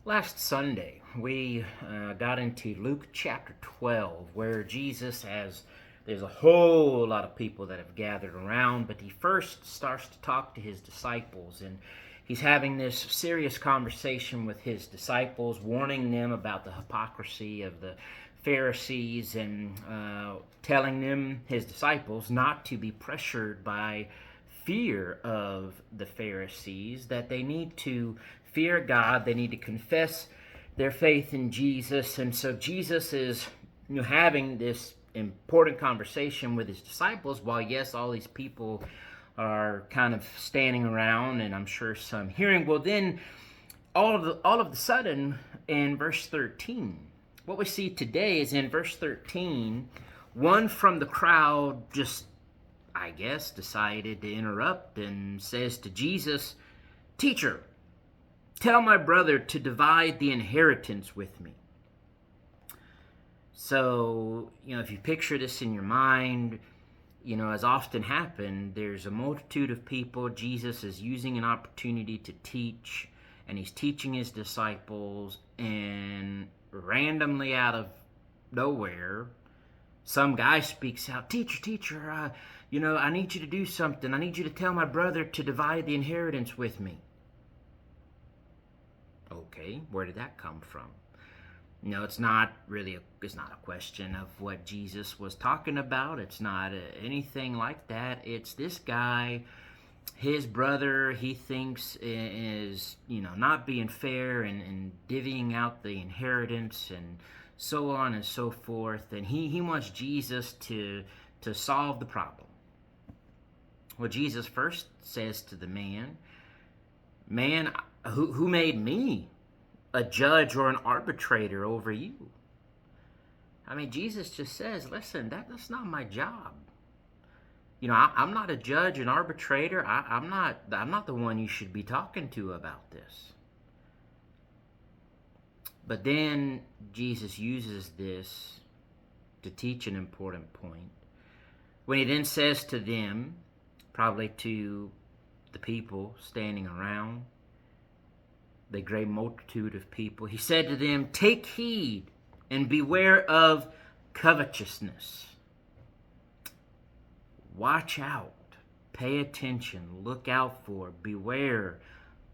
Last Sunday, we got into Luke chapter 12, where there's a whole lot of people that have gathered around, but he first starts to talk to his disciples, and he's having this serious conversation with his disciples, warning them about the hypocrisy of the Pharisees and telling them, his disciples, not to be pressured by fear of the Pharisees, that they need to fear God, they need to confess their faith in Jesus. And so Jesus is having this important conversation with his disciples while, yes, all these people are kind of standing around and I'm sure some hearing. Well, then all of the sudden in verse 13, what we see today is in verse 13, one from the crowd just, I guess, decided to interrupt and says to Jesus, "Teacher, tell my brother to divide the inheritance with me." So, if you picture this in your mind, as often happened, there's a multitude of people. Jesus is using an opportunity to teach, and he's teaching his disciples, and randomly out of nowhere, some guy speaks out, Teacher, I need you to do something. I need you to tell my brother to divide the inheritance with me." Okay, where did that come from? It's not a question of what Jesus was talking about. It's not anything like that. It's this guy, his brother, he thinks is, not being fair and divvying out the inheritance and so on and so forth. And he wants Jesus to solve the problem. Well, Jesus first says to the man, who made me a judge or an arbitrator over you? Jesus just says, listen, that's not my job. I'm not a judge and arbitrator. I'm not the one you should be talking to about this. But then Jesus uses this to teach an important point. When he then says to them, probably to the people standing around, the great multitude of people, he said to them, "Take heed and beware of covetousness." Watch out, pay attention, look out for, beware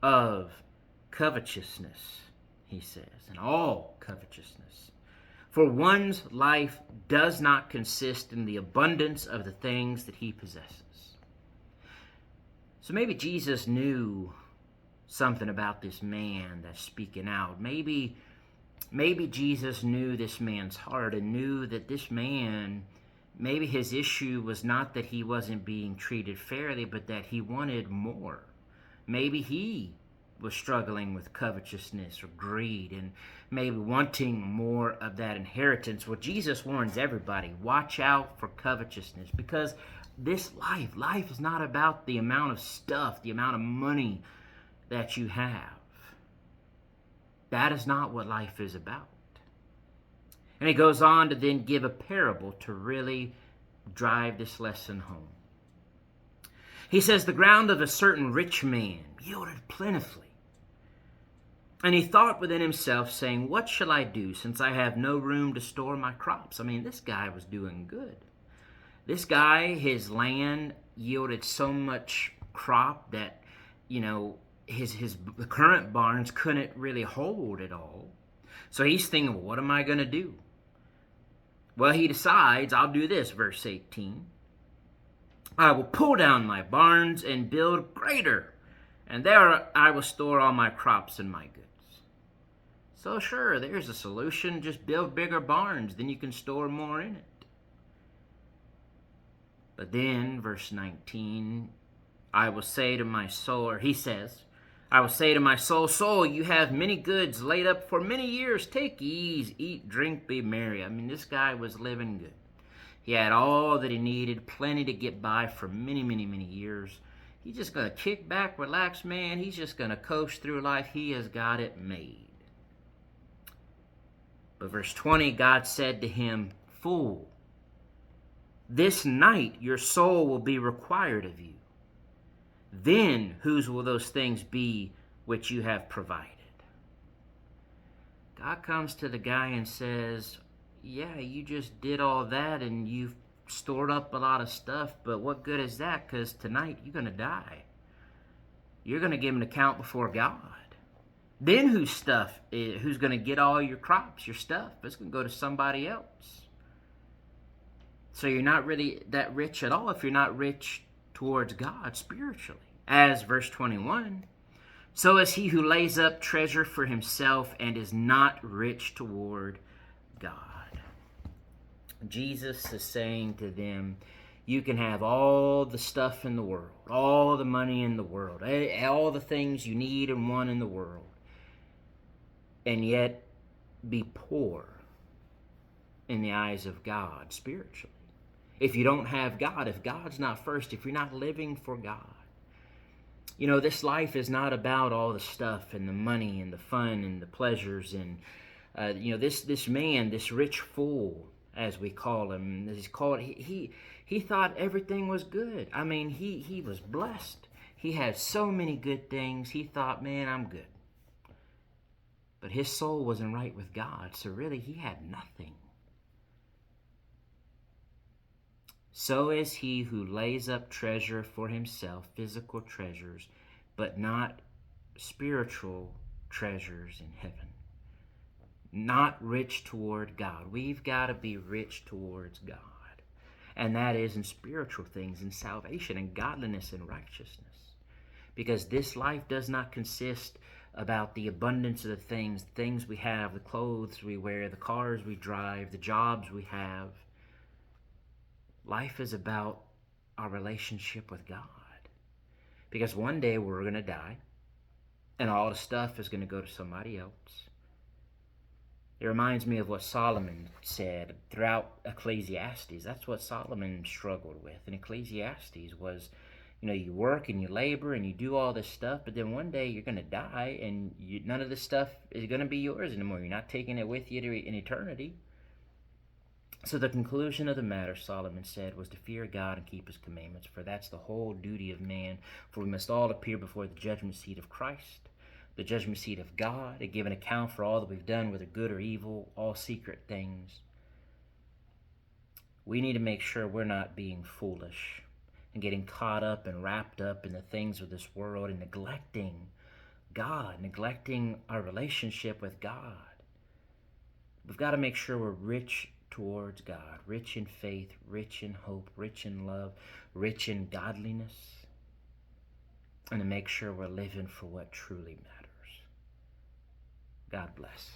of covetousness, he says, and all covetousness. For one's life does not consist in the abundance of the things that he possesses. So maybe Jesus knew something about this man that's speaking out. Maybe Jesus knew this man's heart and knew that this man, maybe his issue was not that he wasn't being treated fairly, but that he wanted more. Maybe he was struggling with covetousness or greed and maybe wanting more of that inheritance. Well, Jesus warns everybody, watch out for covetousness, because this life is not about the amount of stuff, the amount of money that you have. That is not what life is about. And he goes on to then give a parable to really drive this lesson home. He says, "The ground of a certain rich man yielded plentifully. And he thought within himself, saying, what shall I do, since I have no room to store my crops?" This guy was doing good. This guy, his land yielded so much crop that, the current barns couldn't really hold it all. So he's thinking, well, what am I going to do? Well, he decides, I'll do this, verse 18. "I will pull down my barns and build greater, and there I will store all my crops and my goods." So sure, there's a solution. Just build bigger barns, then you can store more in it. But then, verse 19, he says, "I will say to my soul, soul, you have many goods laid up for many years. Take ease, eat, drink, be merry." This guy was living good. He had all that he needed, plenty to get by for many, many, many years. He's just going to kick back, relax, man. He's just going to coast through life. He has got it made. But verse 20, God said to him, "Fool, this night your soul will be required of you. Then whose will those things be which you have provided?" God comes to the guy and says, yeah, you just did all that and you've stored up a lot of stuff, but what good is that? Because tonight you're going to die. You're going to give an account before God. Then who's going to get all your crops, your stuff? It's going to go to somebody else. So you're not really that rich at all if you're not rich towards God spiritually. As verse 21, so is he who lays up treasure for himself and is not rich toward God. Jesus is saying to them, you can have all the stuff in the world, all the money in the world, all the things you need and want in the world, and yet be poor in the eyes of God spiritually. If you don't have God, if God's not first, if you're not living for God. You know, this life is not about all the stuff and the money and the fun and the pleasures. And, this man, this rich fool, as we call him, he thought everything was good. I mean, he was blessed. He had so many good things. He thought, man, I'm good. But his soul wasn't right with God, so really he had nothing. So is he who lays up treasure for himself, physical treasures, but not spiritual treasures in heaven. Not rich toward God. We've got to be rich towards God. And that is in spiritual things, in salvation, and godliness, and righteousness. Because this life does not consist about the abundance of the things we have, the clothes we wear, the cars we drive, the jobs we have. Life is about our relationship with God. Because one day we're going to die, and all the stuff is going to go to somebody else. It reminds me of what Solomon said throughout Ecclesiastes. That's what Solomon struggled with. And Ecclesiastes was, you work and you labor and you do all this stuff, but then one day you're going to die, and none of this stuff is going to be yours anymore. You're not taking it with you in eternity. So the conclusion of the matter, Solomon said, was to fear God and keep his commandments, for that's the whole duty of man. For we must all appear before the judgment seat of Christ, the judgment seat of God, and give an account for all that we've done, whether good or evil, all secret things. We need to make sure we're not being foolish and getting caught up and wrapped up in the things of this world and neglecting God, neglecting our relationship with God. We've got to make sure we're rich towards God, rich in faith, rich in hope, rich in love, rich in godliness, and to make sure we're living for what truly matters. God bless.